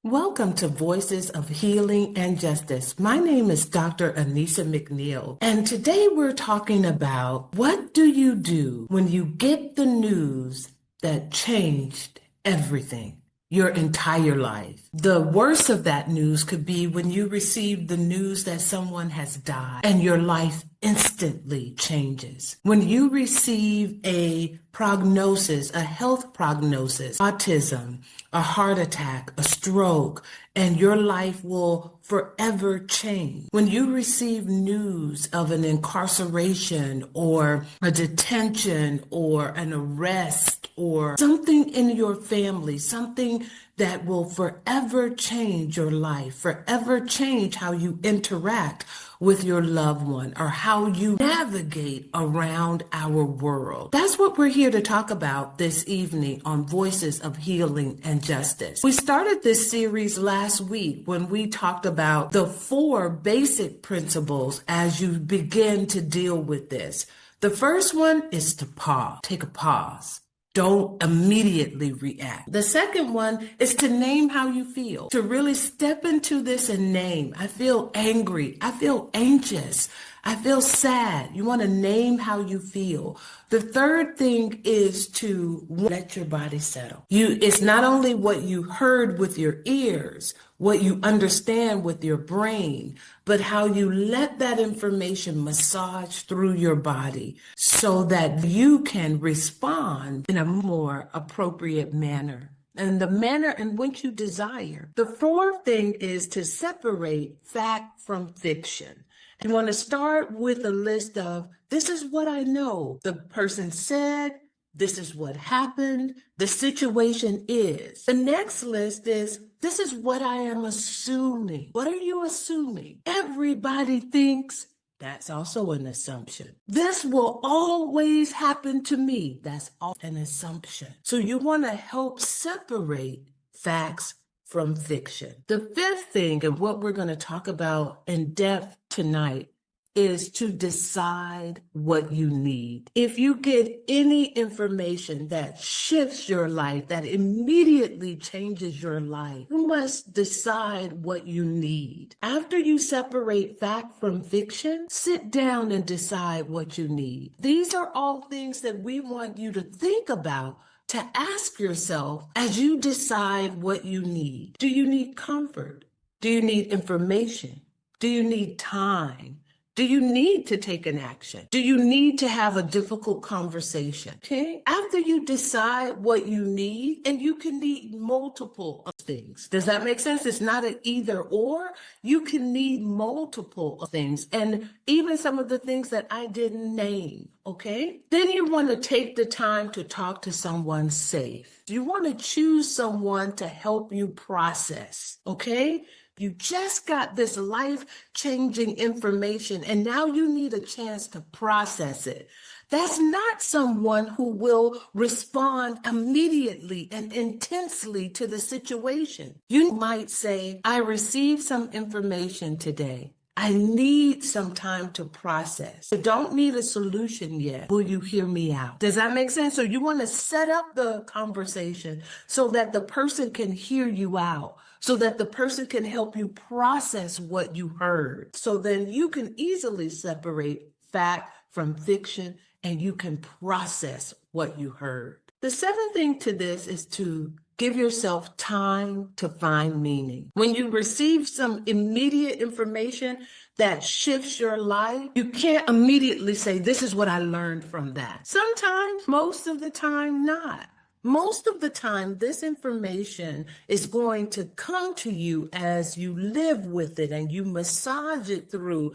Welcome to Voices of Healing and Justice. My name is Dr. Anissa McNeil, and today we're talking about what do you do when you get the news that changed everything, your entire life. The worst of that news could be when you receive the news that someone has died and your life instantly changes. When you receive a prognosis, a health prognosis, autism, a heart attack, a stroke, and your life will forever change. When you receive news of an incarceration or a detention or an arrest or something in your family, something that will forever change your life, forever change how you interact with your loved one or how you navigate around our world. That's what we're here to talk about this evening on Voices of Healing and Justice. We started this series last week when we talked about the 4 basic principles as you begin to deal with this. The first one is to pause. Take a pause. Don't immediately react. The second one is to name how you feel, to really step into this and name. I feel angry. I feel anxious. I feel sad. You want to name how you feel. The third thing is to let your body settle. It's not only what you heard with your ears, what you understand with your brain, but how you let that information massage through your body so that you can respond in a more appropriate manner. And the manner in which you desire. The fourth thing is to separate fact from fiction. You want to start with a list of, this is what I know. The person said, this is what happened. The situation is. The next list is, this is what I am assuming. What are you assuming? Everybody thinks. That's also an assumption. This will always happen to me. That's all an assumption. So you want to help separate facts from fiction. The fifth thing, and what we're going to talk about in depth tonight, is to decide what you need. If you get any information that shifts your life, that immediately changes your life, you must decide what you need. After you separate fact from fiction, sit down and decide what you need. These are all things that we want you to think about, to ask yourself as you decide what you need. Do you need comfort? Do you need information? Do you need time? Do you need to take an action? Do you need to have a difficult conversation? Okay. After you decide what you need, and you can need multiple of things. Does that make sense? It's not an either or. You can need multiple of things, and even some of the things that I didn't name. Okay. Then you want to take the time to talk to someone safe. You want to choose someone to help you process. Okay. You just got this life-changing information, and now you need a chance to process it. That's not someone who will respond immediately and intensely to the situation. You might say, I received some information today. I need some time to process. You don't need a solution yet. Will you hear me out? Does that make sense? So you want to set up the conversation so that the person can hear you out, so that the person can help you process what you heard. So then you can easily separate fact from fiction, and you can process what you heard. The seventh thing to this is to give yourself time to find meaning. When you receive some immediate information that shifts your life, you can't immediately say, this is what I learned from that. Sometimes, most of the time, not. Most of the time, this information is going to come to you as you live with it and you massage it through.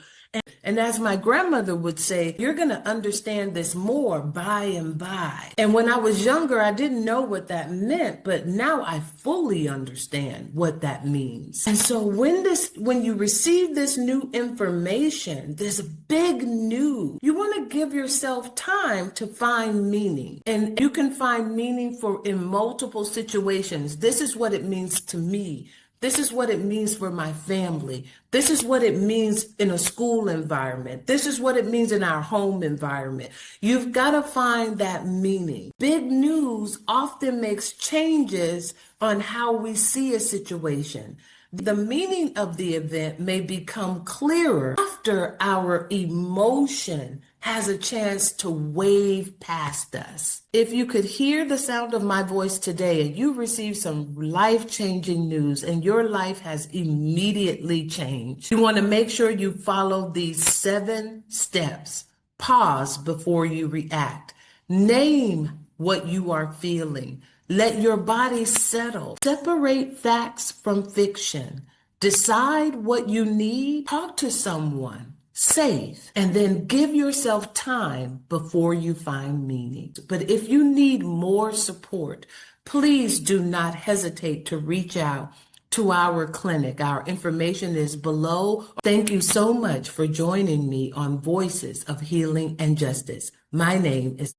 And as my grandmother would say, you're going to understand this more by and by. And when I was younger, I didn't know what that meant, but now I fully understand what that means. And so when you receive this new information, this big news, you want to give yourself time to find meaning. And you can find meaning in multiple situations. This is what it means to me. This is what it means for my family. This is what it means in a school environment. This is what it means in our home environment. You've got to find that meaning. Big news often makes changes on how we see a situation. The meaning of the event may become clearer after our emotion has a chance to wave past us. If you could hear the sound of my voice today and you received some life-changing news and your life has immediately changed, you want to make sure you follow these 7 steps. Pause before you react. Name what you are feeling. Let your body settle. Separate facts from fiction. Decide what you need. Talk to someone safe, and then give yourself time before you find meaning. But if you need more support, please do not hesitate to reach out to our clinic. Our information is below. Thank you so much for joining me on Voices of Healing and Justice. My name is